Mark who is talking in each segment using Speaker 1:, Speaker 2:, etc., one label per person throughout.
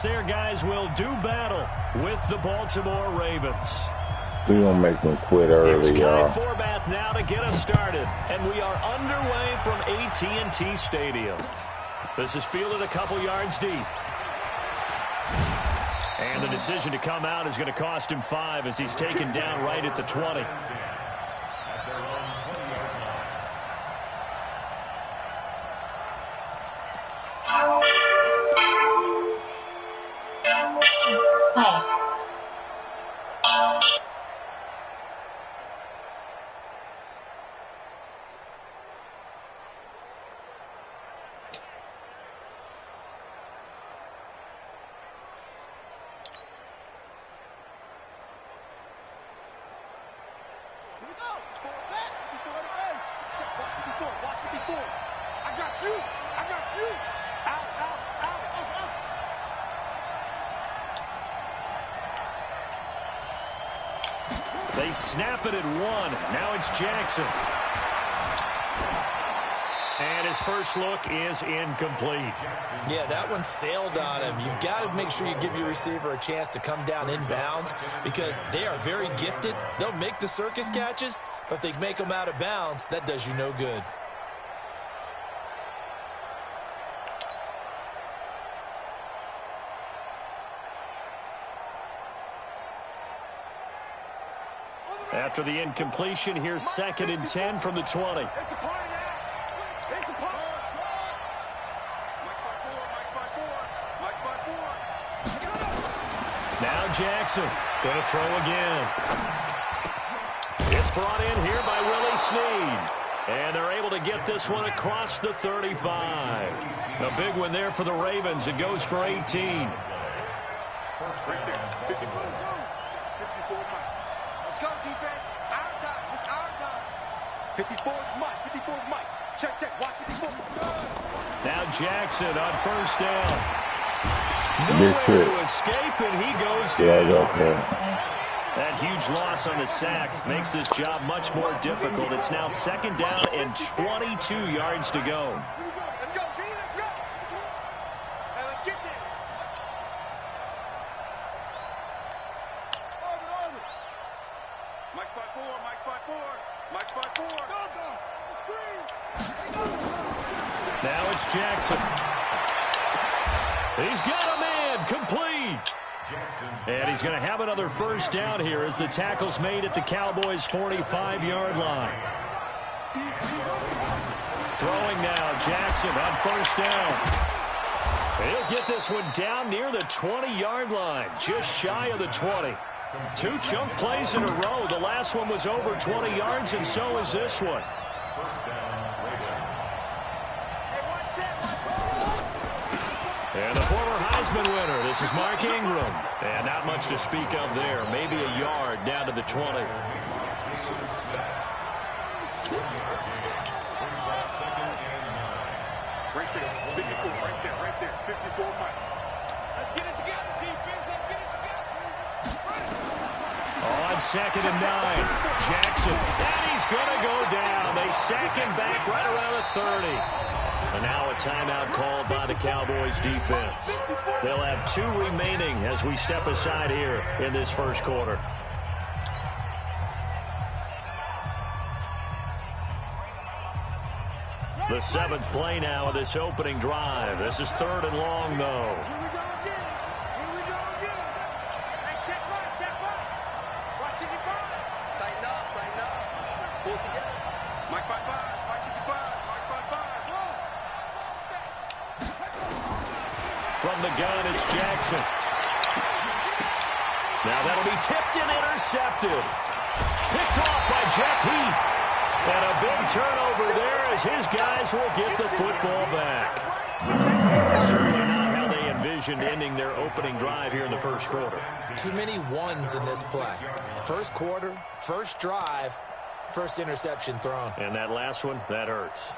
Speaker 1: Their guys will do battle with the Baltimore Ravens.
Speaker 2: We're going to make them quit early, y'all.
Speaker 1: It's Kai Forbath now to get us started. And we are underway from AT&T Stadium. This is fielded a couple yards deep. And the decision to come out is going to cost him 5 as he's taken down right at the 20. They snap it at 1. Now it's Jackson. And his first look is incomplete.
Speaker 3: Yeah, that one sailed on him. You've got to make sure you give your receiver a chance to come down inbounds because they are very gifted. They'll make the circus catches, but if they make them out of bounds, that does you no good.
Speaker 1: After the incompletion, here's 2nd and 10 from the 20. Now Jackson going to throw again. It's brought in here by Willie Snead. And they're able to get this one across the 35. A big one there for the Ravens. It goes for 18.
Speaker 4: Right there, 54. Let's go, defense. Our time. It's our time. 54 is Mike. 54 is Mike. Check. Watch 54.
Speaker 1: Now Jackson on first down. Nowhere to escape, and he goes down. That huge loss on the sack makes this job much more difficult. It's now 2nd down and 22 yards to go.
Speaker 4: Let's go, D. Let's go. Hey, let's get there. Over. Mike 5-4, Mike 5-4, Mike 5-4. Go. Screen.
Speaker 1: Now it's Jackson. He's got a man complete. And he's going to have another first down here as the tackle's made at the Cowboys' 45-yard line. Throwing now, Jackson on first down. He'll get this one down near the 20-yard line, just shy of the 20. 2 chunk plays in a row. The last one was over 20 yards, and so is this one. And the former Heisman winner, this is Mark Ingram. And not much to speak of there. Maybe a yard down to the 20.
Speaker 4: Right there, 54, right there. 54, Mike. Let's get it together, defense. Let's get it together.
Speaker 1: On 2nd and 9, Jackson. And he's going to go down. They sack him back right around the 30. And now a timeout called by the Cowboys defense. They'll have 2 remaining as we step aside here in this first quarter. The 7th play now of this opening drive. This is 3rd and long, though.
Speaker 4: Here we go again. Hey, check right. Watch it, Tighten up. Pull it together. Mike 5-5, Mike 55, Mike 5-5.
Speaker 1: From the gun, it's Jackson. Now that'll be tipped and intercepted. Picked off by Jeff Heath. And a big turnover there as his guys will get the football back. Certainly not how they envisioned ending their opening drive here in the first quarter.
Speaker 3: Too many ones in this play. First quarter, first drive, first interception thrown.
Speaker 1: And that last one, that hurts.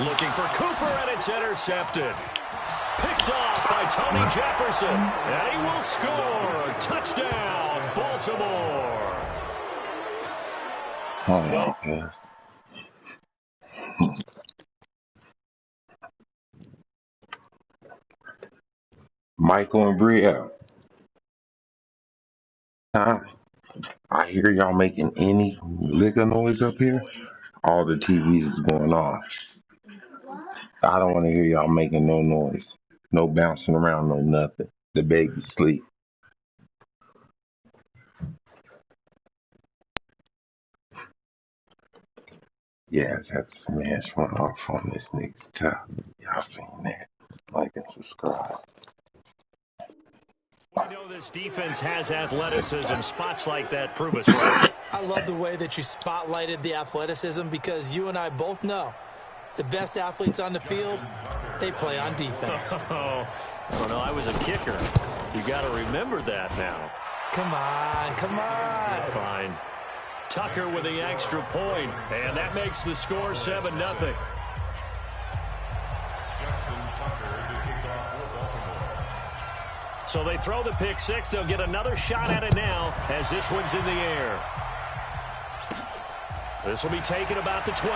Speaker 1: Looking for Cooper, and it's intercepted. Picked off by Tony Jefferson, and he will score. Touchdown, Baltimore.
Speaker 2: Hold on, guys. Michael and Bria. Huh? I hear y'all making any liquor noise up here. All the TVs is going off. I don't want to hear y'all making no noise. No bouncing around, no nothing. The baby's asleep. Yes, had to smash one off on this nigga's top. Y'all seen that. Like and subscribe.
Speaker 1: We know this defense has athleticism. Spots like that prove us right.
Speaker 3: I love the way that you spotlighted the athleticism because you and I both know the best athletes on the field, they play on defense.
Speaker 1: Oh, no, I was a kicker. You got to remember that now.
Speaker 3: Come on, come on.
Speaker 1: Fine. Tucker with the extra point, and that makes the score 7-0. So they throw the pick six. They'll get another shot at it now as this one's in the air. This will be taken about the 12.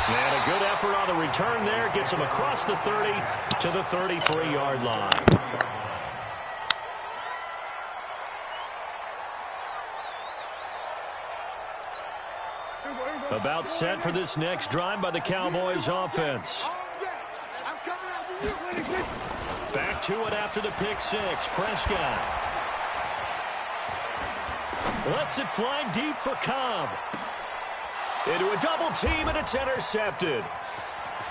Speaker 1: And a good effort on the return there. Gets him across the 30 to the 33-yard line. About set for this next drive by the Cowboys offense. Back to it after the pick six. Prescott lets it fly deep for Cobb. Into a double team, and it's intercepted.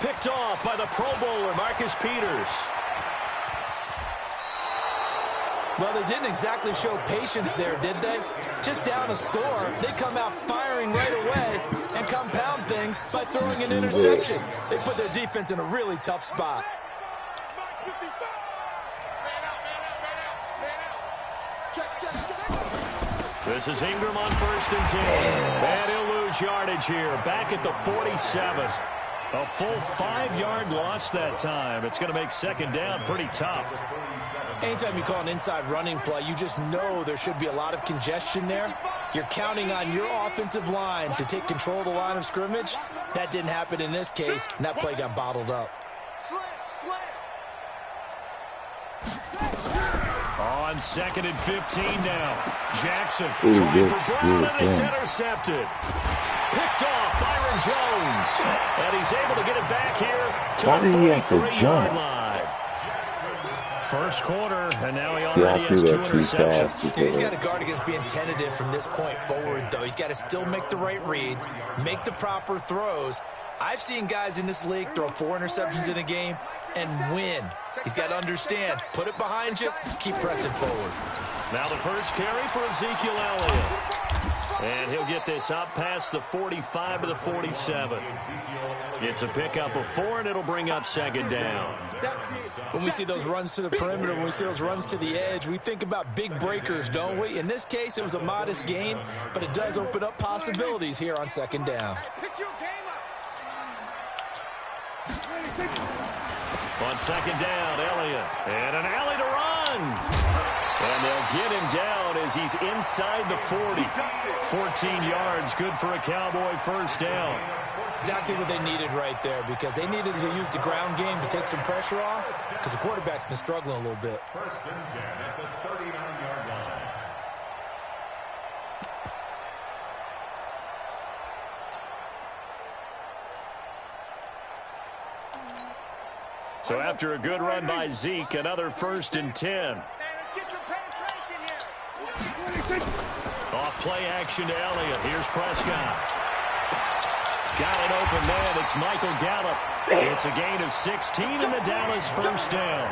Speaker 1: Picked off by the Pro Bowler, Marcus Peters.
Speaker 3: Well, they didn't exactly show patience there, did they? Just down a score, they come out firing right away and compound things by throwing an interception. They put their defense in a really tough spot.
Speaker 1: This is Ingram on 1st and 10. And he'll lose yardage here. Back at the 47. A full 5-yard loss that time. It's going to make second down pretty tough.
Speaker 3: Anytime you call an inside running play, you just know there should be a lot of congestion there. You're counting on your offensive line to take control of the line of scrimmage. That didn't happen in this case, and that play got bottled up.
Speaker 1: On 2nd and 15 now. Jackson trying for Brown, and it's intercepted. Picked off Byron Jones. And he's able to get it back here to the 43-yard line. First quarter, and now he already has 2 interceptions.
Speaker 3: He's got to guard against being tentative from this point forward, though. He's got to still make the right reads, make the proper throws. I've seen guys in this league throw 4 interceptions in a game and win. He's got to understand, put it behind you, keep pressing forward.
Speaker 1: Now the first carry for Ezekiel Elliott. And he'll get this up past the 45 to the 47. It's a pickup of 4, and it'll bring up second down.
Speaker 3: When we see those runs to the perimeter, when we see those runs to the edge, we think about big breakers, don't we? In this case, it was a modest gain, but it does open up possibilities here on second down.
Speaker 1: On second down, Elliott. And an alley to run. And they'll get him down as he's inside the 40. 14 yards, good for a Cowboy first down.
Speaker 3: Exactly what they needed right there, because they needed to use the ground game to take some pressure off, because the quarterback's been struggling a little bit.
Speaker 5: First and 10 at the 39-yard line.
Speaker 1: So after a good run by Zeke, another 1st and 10. Off play action to Elliott. Here's Prescott. Got an open man. It's Michael Gallup. It's a gain of 16 and the Dallas first down.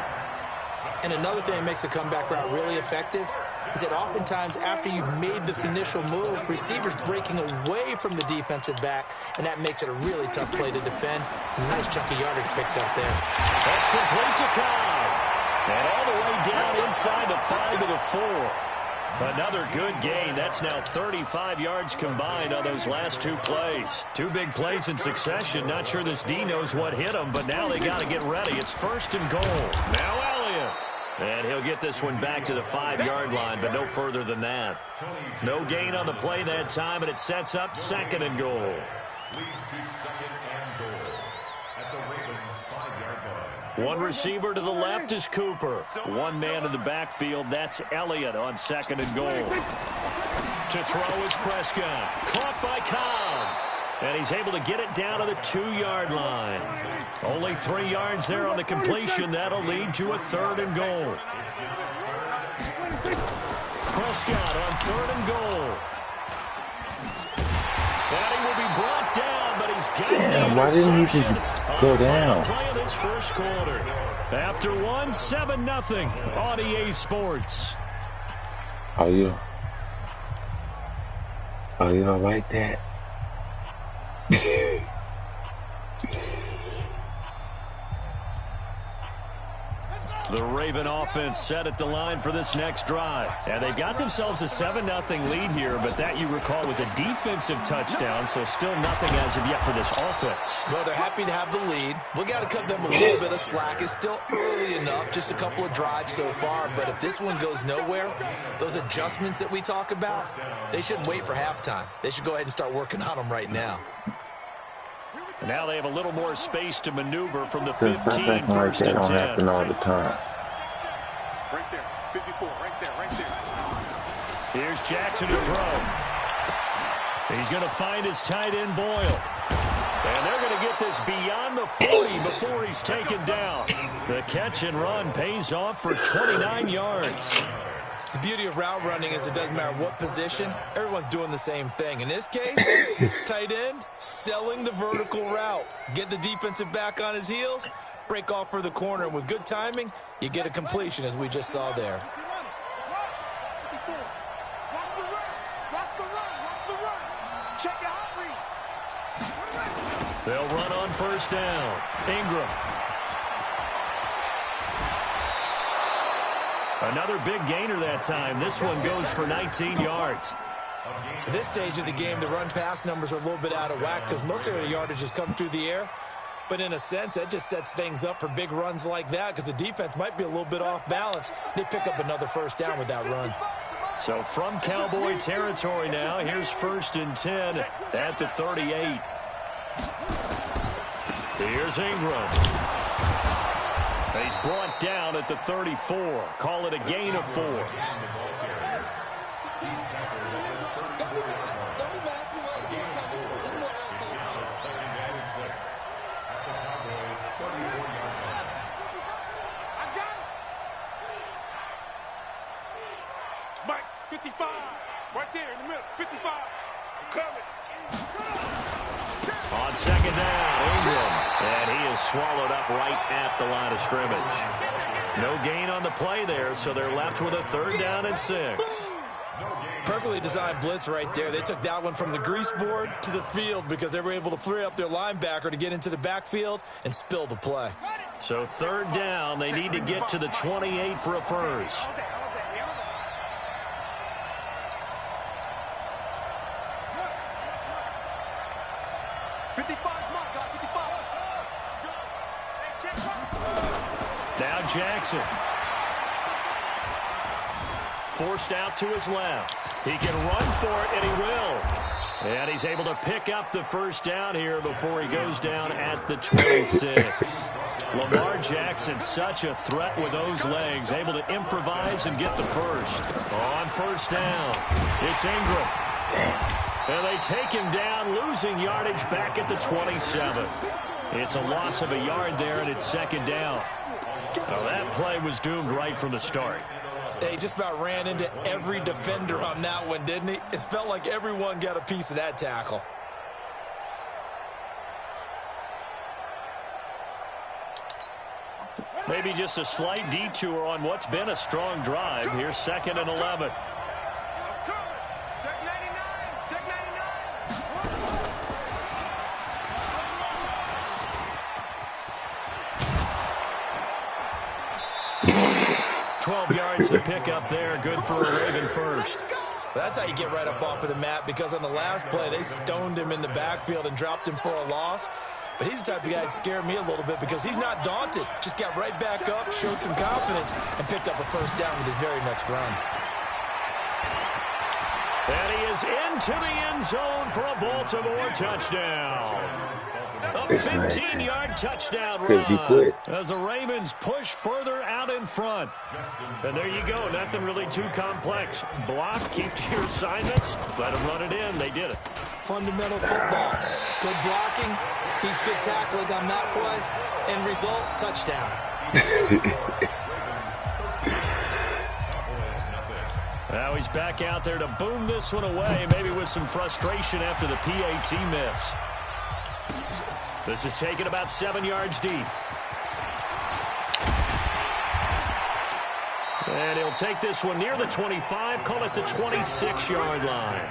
Speaker 3: And another thing that makes the comeback route really effective is that oftentimes after you've made the initial move, receivers breaking away from the defensive back, and that makes it a really tough play to defend. A nice chunk of yardage picked up there.
Speaker 1: That's complete to Cobb. And all the way down inside the 5 to the 4. Another good gain. That's now 35 yards combined on those last 2 plays. 2 big plays in succession. Not sure this D knows what hit him, but now they got to get ready. It's 1st and goal. Now Elliott. And he'll get this one back to the 5-yard line, but no further than that. No gain on the play that time, and it sets up 2nd and goal.
Speaker 5: Leads to 2nd and goal at the Ravens' 5-yard line.
Speaker 1: One receiver to the left is Cooper. One man in the backfield, that's Elliott on 2nd and goal. To throw is Prescott. Caught by Cobb. And he's able to get it down to the 2-yard line. Only 3 yards there on the completion. That'll lead to a 3rd and goal. Prescott on 3rd and goal. And he will be brought down, but he's got the
Speaker 2: why didn't he just go down?
Speaker 1: Play of this first quarter. After 7-0 on EA Sports.
Speaker 2: Oh, you don't like that?
Speaker 1: The Raven offense set at the line for this next drive. And they've got themselves a 7-0 lead here, but that, you recall, was a defensive touchdown, so still nothing as of yet for this offense.
Speaker 3: Well, they're happy to have the lead. We've got to cut them a little bit of slack. It's still early enough, just a couple of drives so far, but if this one goes nowhere, those adjustments that we talk about, they shouldn't wait for halftime. They should go ahead and start working on them right now.
Speaker 1: And now they have a little more space to maneuver from the 15,
Speaker 2: Stuff like that
Speaker 1: 1st and
Speaker 2: don't
Speaker 1: 10.
Speaker 2: happen all the time.
Speaker 4: Right there. 54. Right there. Right there.
Speaker 1: Here's Jackson to throw. He's going to find his tight end, Boyle. And they're going to get this beyond the 40 before he's taken down. The catch and run pays off for 29 yards.
Speaker 3: The beauty of route running is it doesn't matter what position, everyone's doing the same thing. In this case, tight end, selling the vertical route. Get the defensive back on his heels, break off for the corner, and with good timing, you get a completion, as we just saw there.
Speaker 1: They'll run on 1st down. Ingram. Another big gainer that time. This one goes for 19 yards.
Speaker 3: At this stage of the game, the run-pass numbers are a little bit out of whack because most of the yardage has come through the air. But in a sense, that just sets things up for big runs like that because the defense might be a little bit off balance. They pick up another 1st down with that run.
Speaker 1: So from Cowboy territory now, here's 1st and 10 at the 38. Here's Ingram. He's brought down at the 34. Call it a gain of 4.
Speaker 4: Mike, 55. Right there in the middle. 55. I'm coming.
Speaker 1: On 2nd down, Ingram. And he is swallowed up right at the line of scrimmage. No gain on the play there, so they're left with a 3rd down and 6.
Speaker 3: Perfectly designed blitz right there. They took that one from the grease board to the field because they were able to free up their linebacker to get into the backfield and spill the play.
Speaker 1: So 3rd down, they need to get to the 28 for a 1st. Now Jackson. Forced out to his left. He can run for it, and he will. And he's able to pick up the 1st down here before he goes down at the 26. Lamar Jackson, such a threat with those legs, able to improvise and get the 1st. On 1st down, it's Ingram. And they take him down, losing yardage back at the 27. It's a loss of a yard there, and it's 2nd down. Now that play was doomed right from the start.
Speaker 3: They just about ran into every defender on that one, didn't he? It felt like everyone got a piece of that tackle.
Speaker 1: Maybe just a slight detour on what's been a strong drive. Here's 2nd and 11.
Speaker 4: Check 99. Check
Speaker 1: 12 yards to pick up there. Good for a Raven 1st.
Speaker 3: That's how you get right up off of the mat, because on the last play, they stoned him in the backfield and dropped him for a loss. but he's the type of guy that scared me a little bit because he's not daunted. Just got right back up, showed some confidence, and picked up a first down with his very next run.
Speaker 1: And he is into the end zone for a Baltimore touchdown. A 15-yard touchdown run as the Ravens push further out in front. And there you go. Nothing really too complex. Block, keep to your assignments, let them run it in. They did it.
Speaker 3: Fundamental football. Good blocking beats good tackling on that play. End result, touchdown.
Speaker 1: Now he's back out there to boom this one away, maybe with some frustration after the PAT miss. This is taken about 7 yards deep. And he'll take this one near the 25, call it the 26-yard line.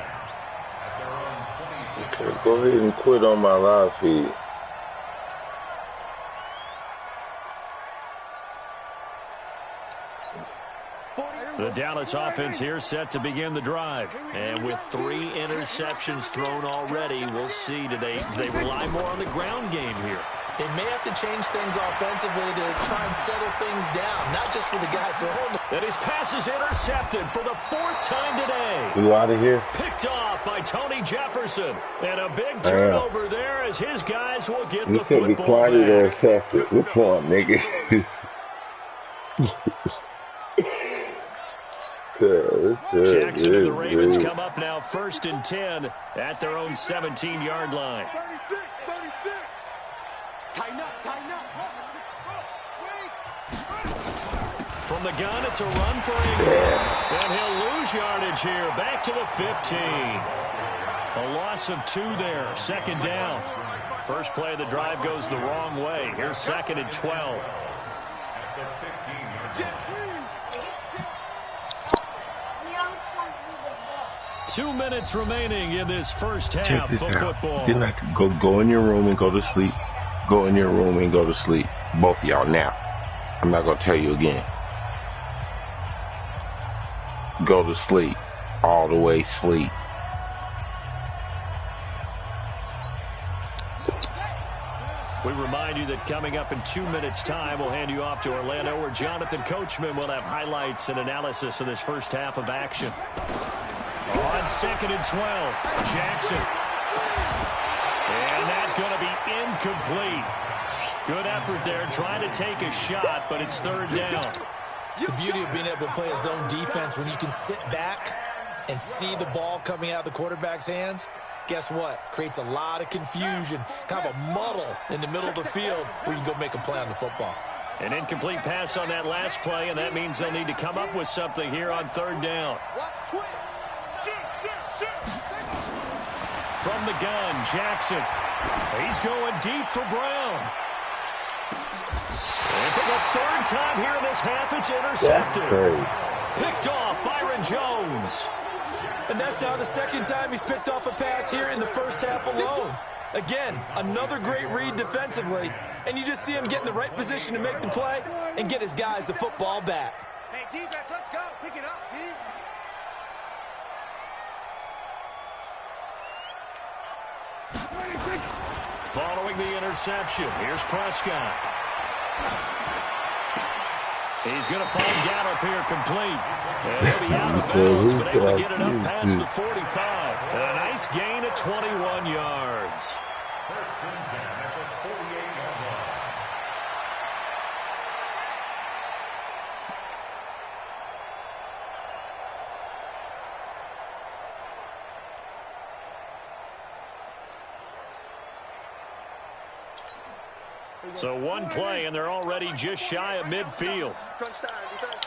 Speaker 2: Okay, go ahead and quit on my live feed.
Speaker 1: The Dallas offense here set to begin the drive. And with 3 interceptions thrown already, we'll see. Do they rely more on the ground game here?
Speaker 3: They may have to change things offensively to try and settle things down, not just for the guy throwing them.
Speaker 1: And his pass is intercepted for the 4th time today.
Speaker 2: You out of here?
Speaker 1: Picked off by Tony Jefferson. And a big turnover there as his guys will get the football
Speaker 2: be quiet
Speaker 1: back.
Speaker 2: or accepted. Which one, nigga?
Speaker 1: Jackson and the Ravens come up now 1st and 10 at their own 17-yard line.
Speaker 4: 36. Tighten up.
Speaker 1: From the gun, it's a run for Ingram. And he'll lose yardage here. Back to the 15. A loss of 2 there. 2nd down. First play of the drive goes the wrong way. Here's 2nd and 12. 2 minutes remaining in this first half
Speaker 2: Check this
Speaker 1: of
Speaker 2: out.
Speaker 1: football.
Speaker 2: Didn't I have to go in your room and go to sleep? Go in your room and go to sleep. Both of y'all now. I'm not going to tell you again. Go to sleep. All the way sleep.
Speaker 1: We remind you that coming up in 2 minutes' time, we'll hand you off to Orlando, where Jonathan Coachman will have highlights and analysis of this first half of action. On 2nd and 12, Jackson. And that's going to be incomplete. Good effort there, trying to take a shot, but it's 3rd down.
Speaker 3: The beauty of being able to play a zone defense when you can sit back and see the ball coming out of the quarterback's hands, guess what? Creates a lot of confusion, kind of a muddle in the middle of the field where you can go make a play on the football.
Speaker 1: An incomplete pass on that last play, and that means they'll need to come up with something here on 3rd down. From the gun, Jackson. He's going deep for Brown. And for the 3rd time here in this half, it's intercepted. Picked off Byron Jones.
Speaker 3: And that's now the 2nd time he's picked off a pass here in the first half alone. Again, another great read defensively, and you just see him get in the right position to make the play and get his guys the football back.
Speaker 4: Hey, defense, let's go. Pick it up, D.
Speaker 1: Following the interception, here's Prescott. He's going to find Gallup here complete. And he'll be out of bounds, but able to get it up past the 45. And a nice gain of 21 yards.
Speaker 5: 1st and 10 at the 48-yard line.
Speaker 1: So one play, and they're already just shy of midfield.
Speaker 4: Crunch time, defense.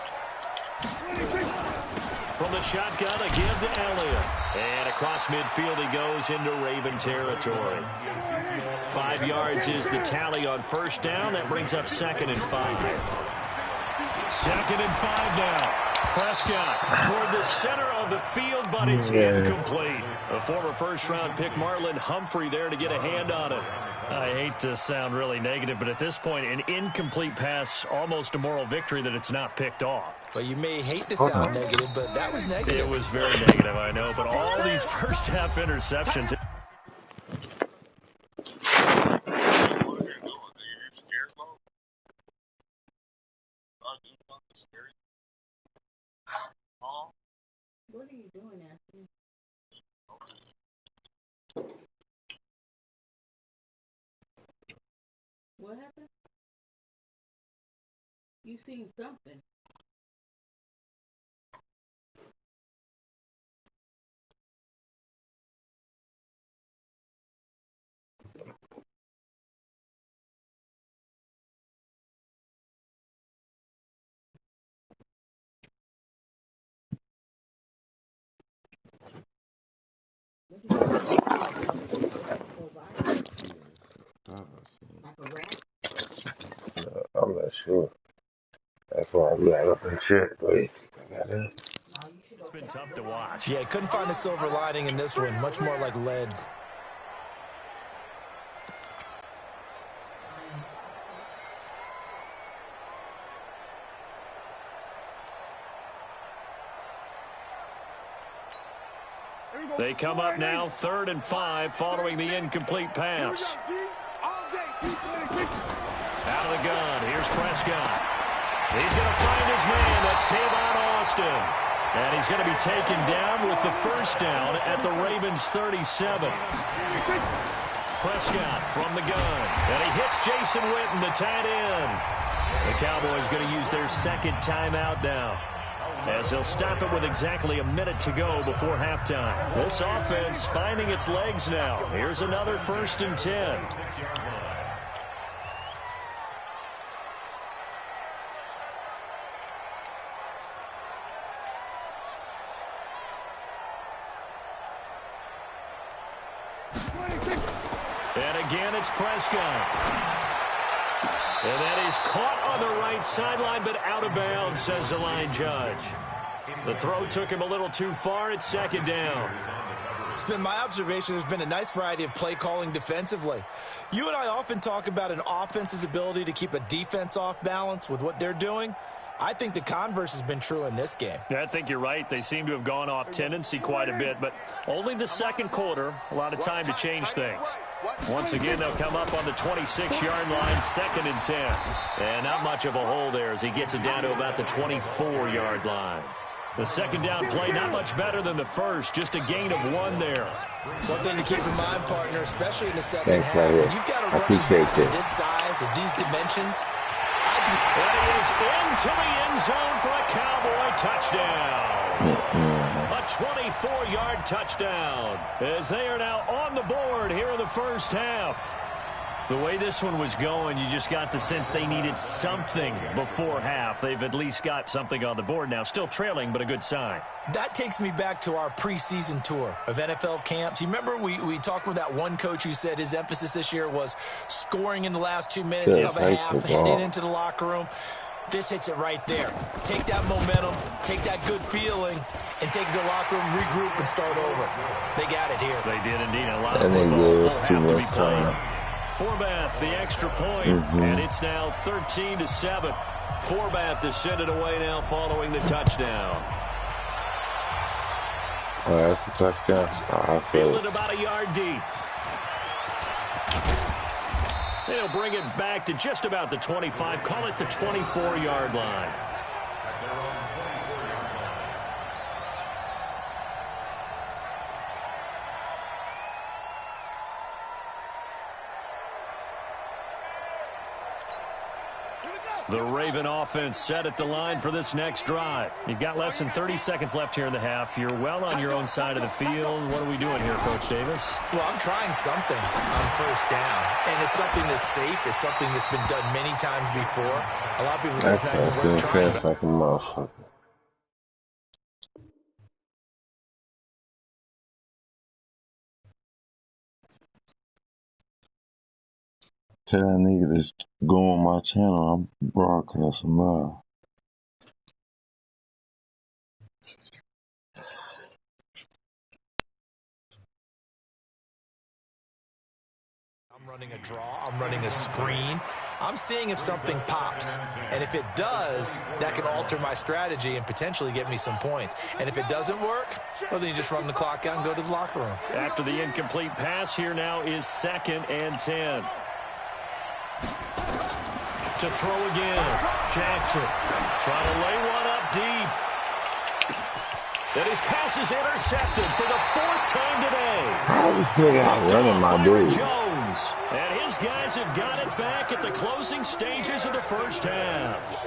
Speaker 1: From the shotgun, a give to Elliott. And across midfield he goes into Raven territory. 5 yards is the tally on 1st down. That brings up 2nd and 5. 2nd and 5 now. Prescott toward the center of the field, but it's incomplete. A former 1st-round pick, Marlon Humphrey, there to get a hand on it. I hate to sound really negative, but at this point, an incomplete pass, almost a moral victory that it's not picked off.
Speaker 3: Well, you may hate to sound negative, but that was negative.
Speaker 1: It was very negative, I know, but all these first-half interceptions.
Speaker 6: you doing, Anthony? What happened? You seen something. Like a rat?
Speaker 2: I'm not sure. That's why I got up and checked, but I got it.
Speaker 1: It's been tough to watch.
Speaker 3: Yeah, couldn't find a silver lining in this one. Much more like lead.
Speaker 1: They come up now, 3rd and 5, following the incomplete pass. Out of the gun, here's Prescott. He's going to find his man. That's Tavon Austin. And he's going to be taken down with the first down at the Ravens' 37. Prescott from the gun. And he hits Jason Witten, the tight end. The Cowboys going to use their second timeout now, as they'll stop it with exactly a minute to go before halftime. This offense finding its legs now. Here's another 1st and 10. And again, it's Prescott. And that is caught on the right sideline, but out of bounds, says the line judge. The throw took him a little too far. It's 2nd down.
Speaker 3: It's been my observation there's been a nice variety of play calling defensively. You and I often talk about an offense's ability to keep a defense off balance with what they're doing. I think the converse has been true in this game.
Speaker 1: Yeah, I think you're right. They seem to have gone off tendency quite a bit, but only the 2nd quarter, a lot of time to change things. Once again, they'll come up on the 26-yard line, 2nd and 10. And not much of a hole there as he gets it down to about the 24-yard line. The 2nd down play, not much better than the first, just a gain of 1 there.
Speaker 3: One thing to keep in mind, partner, especially in the second half,
Speaker 2: right
Speaker 3: when you've got a running back of this size, of these dimensions.
Speaker 1: And he is into the end zone for a Cowboy touchdown. A 24-yard touchdown, as they are now on the board here in the first half. The way this one was going, you just got the sense they needed something before half. They've at least got something on the board now. Still trailing, but a good sign.
Speaker 3: That takes me back to our preseason tour of NFL camps. You remember we talked with that one coach who said his emphasis this year was scoring in the last 2 minutes of a half, heading into the locker room. This hits it right there. Take that momentum, take that good feeling, and take it to the locker room, regroup, and start over. They got it here.
Speaker 1: They did indeed. A lot of football will have to be played. Forbath, the extra point, and it's now 13-7. Forbath to send it away now following the touchdown.
Speaker 2: Oh, that's a touchdown. Oh,
Speaker 1: Fielded about a yard deep. They'll bring it back to just about the 25. Call it the 24-yard line. The Raven offense set at the line for this next drive. You've got less than 30 seconds left here in the half. You're well on your own side of the field. What are we doing here, Coach Davis?
Speaker 3: Well, I'm trying something on first down, and it's something that's safe. It's something that's been done many times before. A lot of people say it's not even worth trying.
Speaker 2: Like a motherfucker. Tell that nigga to go on my channel. I'm broadcasting live.
Speaker 3: I'm running a draw. I'm running a screen. I'm seeing if something pops. And if it does, that can alter my strategy and potentially get me some points. And if it doesn't work, well, then you just run the clock out and go to the locker room.
Speaker 1: After the incomplete pass, here now is 2nd and 10. To throw again. Jackson trying to lay one up deep. And his pass is intercepted for the 4th time today.
Speaker 2: How this nigga out running my dude?
Speaker 1: Jones. And his guys have got it back at the closing stages of the first half.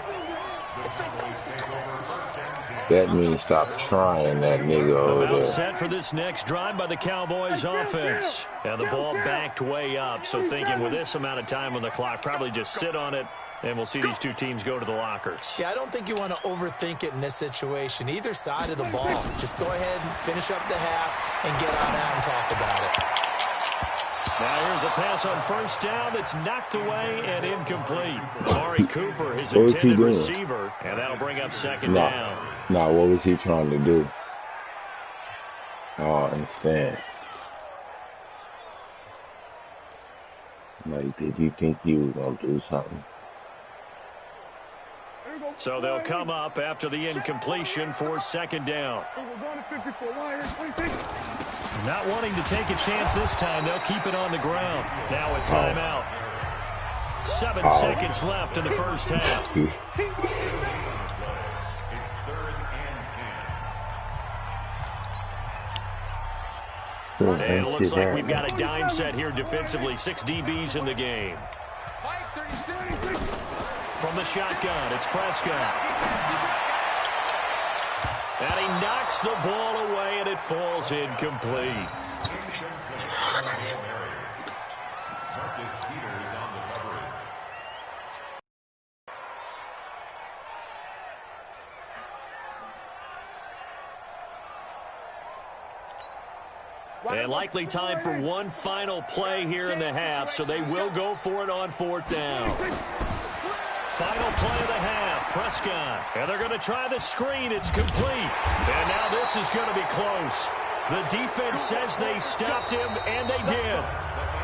Speaker 2: That means stop trying that nigga over there.
Speaker 1: Set for this next drive by the Cowboys offense. And the ball backed way up, so thinking with this amount of time on the clock, probably just sit on it, and we'll see these two teams go to the lockers.
Speaker 3: Yeah, I don't think you want to overthink it in this situation. Either side of the ball. Just go ahead and finish up the half and get on out and talk about it.
Speaker 1: Now here's a pass on first down that's knocked away and incomplete. Amari Cooper, his intended receiver, and that'll bring up second down.
Speaker 2: Now, what was he trying to do? Oh, I understand. Like, did you think you was going to do something?
Speaker 1: So they'll come up after the incompletion for second down. Not wanting to take a chance this time, they'll keep it on the ground. Now a timeout. 7 seconds left in the first half. And it looks like we've got a dime set here defensively. 6 DBs in the game. From the shotgun, it's Prescott. And he knocks the ball away, and it falls incomplete. And likely time for one final play here in the half, so they will go for it on 4th down. Final play of the half, Prescott. And they're going to try the screen. It's complete. And now this is going to be close. The defense says they stopped him, and they did.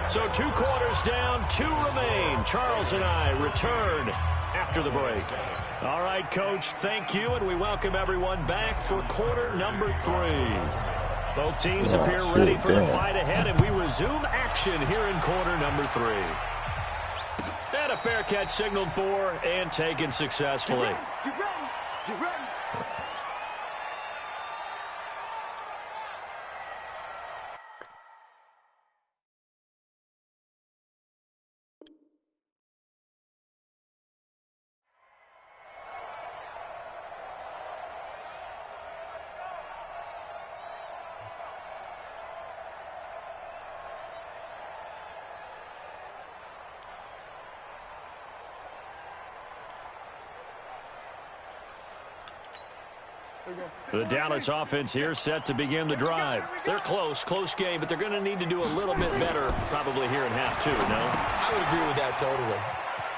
Speaker 1: So 2 quarters down, 2 remain. Charles and I return after the break. All right, Coach, thank you, and we welcome everyone back for quarter number 3. Both teams appear ready for the fight ahead, and we resume action here in quarter number 3. And a fair catch signaled for and taken successfully.
Speaker 4: Get ready. Get ready.
Speaker 1: The Dallas offense here set to begin the drive. They're close game, but they're going to need to do a little bit better probably here in half 2, no?
Speaker 3: I would agree with that totally.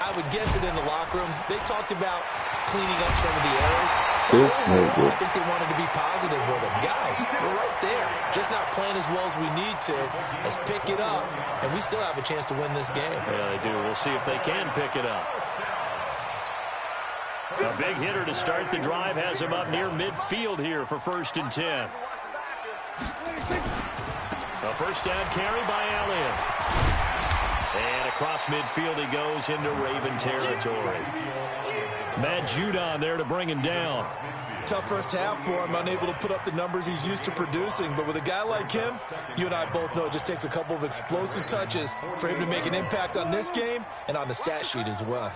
Speaker 3: I would guess it in the locker room. They talked about cleaning up some of the errors. But overall, I think they wanted to be positive with them. Guys, we're right there. Just not playing as well as we need to. Let's pick it up, and we still have a chance to win this game.
Speaker 1: Yeah, they do. We'll see if they can pick it up. A big hitter to start the drive has him up near midfield here for 1st and 10. A first down carry by Elliott. And across midfield he goes into Raven territory. Matt Judon there to bring him down.
Speaker 3: Tough first half for him, unable to put up the numbers he's used to producing. But with a guy like him, you and I both know it just takes a couple of explosive touches for him to make an impact on this game and on the stat sheet as well.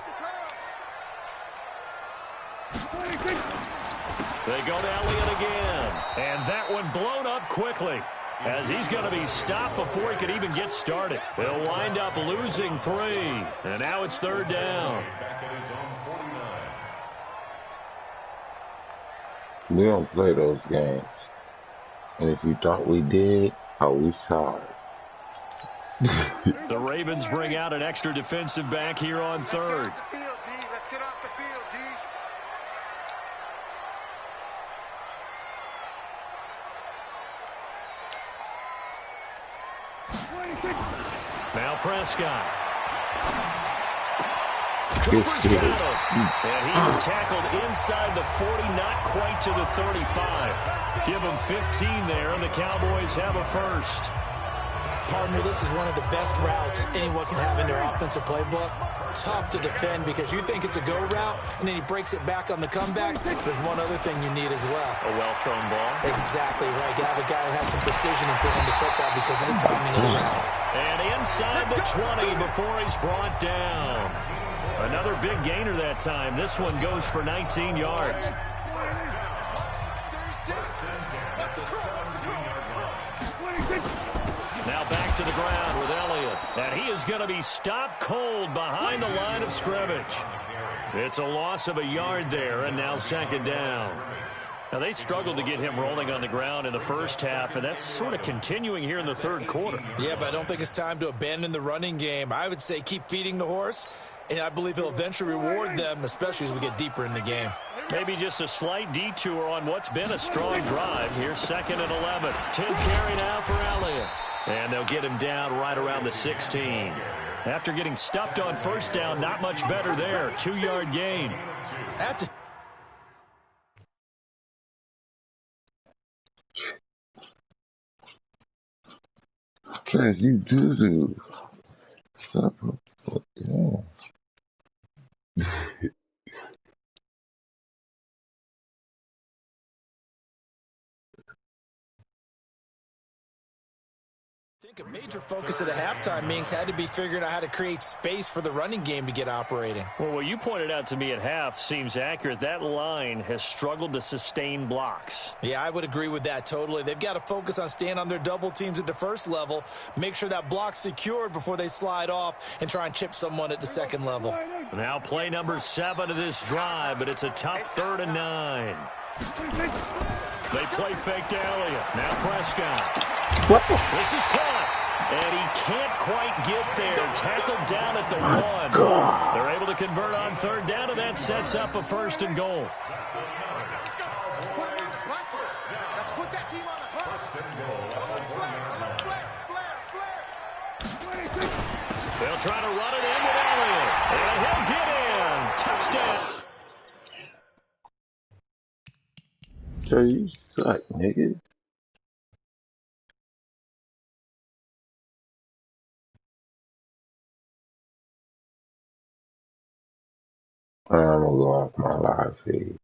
Speaker 1: They go to Elliott again. And that one blown up quickly as he's going to be stopped before he could even get started. They'll wind up losing 3. And now it's 3rd down.
Speaker 2: We don't play those games. And if you thought we did, we sorry.
Speaker 1: The Ravens bring out an extra defensive back here on 3rd.
Speaker 4: Let's get off the field, D.
Speaker 1: Now Prescott. Cooper's got him. And he's tackled inside the 40, not quite to the 35. Give him 15 there, and the Cowboys have a first.
Speaker 3: Partner, this is one of the best routes anyone can have in their offensive playbook. Tough to defend because you think it's a go route, and then he breaks it back on the comeback. There's one other thing you need as well.
Speaker 1: A well-thrown ball.
Speaker 3: Exactly right. You have a guy who has some precision in throwing the football because of the timing of the route.
Speaker 1: And inside the 20 before he's brought down. Another big gainer that time. This one goes for 19 yards. Now back to the ground with Elliott. And he is going to be stopped cold behind the line of scrimmage. It's a loss of a yard there, and now second down. Now, they struggled to get him rolling on the ground in the first half, and that's sort of continuing here in the third quarter.
Speaker 3: Yeah, but I don't think it's time to abandon the running game. I would say keep feeding the horse, and I believe he'll eventually reward them, especially as we get deeper in the game.
Speaker 1: Maybe just a slight detour on what's been a strong drive. Here's 2nd and 11. 10th carry now for Elliott. And they'll get him down right around the 16. After getting stuffed on first down, not much better there. 2-yard gain.
Speaker 2: Cause you do. Stop. Yeah.
Speaker 3: I think a major focus at the halftime meetings had to be figuring out how to create space for the running game to get operating.
Speaker 1: Well, what you pointed out to me at half seems accurate. That line has struggled to sustain blocks.
Speaker 3: Yeah, I would agree with that totally. They've got to focus on staying on their double teams at the first level, make sure that block's secured before they slide off and try and chip someone at the second level.
Speaker 1: Now play number 7 of this drive, but it's a tough 3rd and 9. They play fake to Elliott. Now Prescott. This is caught. And he can't quite get there. Tackled down at the 1. They're able to convert on 3rd down, and that sets up a 1st and goal.
Speaker 4: Let's put that team on the hunt.
Speaker 1: They'll try to run it in with Elliott. And he'll get in. Touchdown.
Speaker 2: So you suck, nigga. I'm gonna go off my live feed.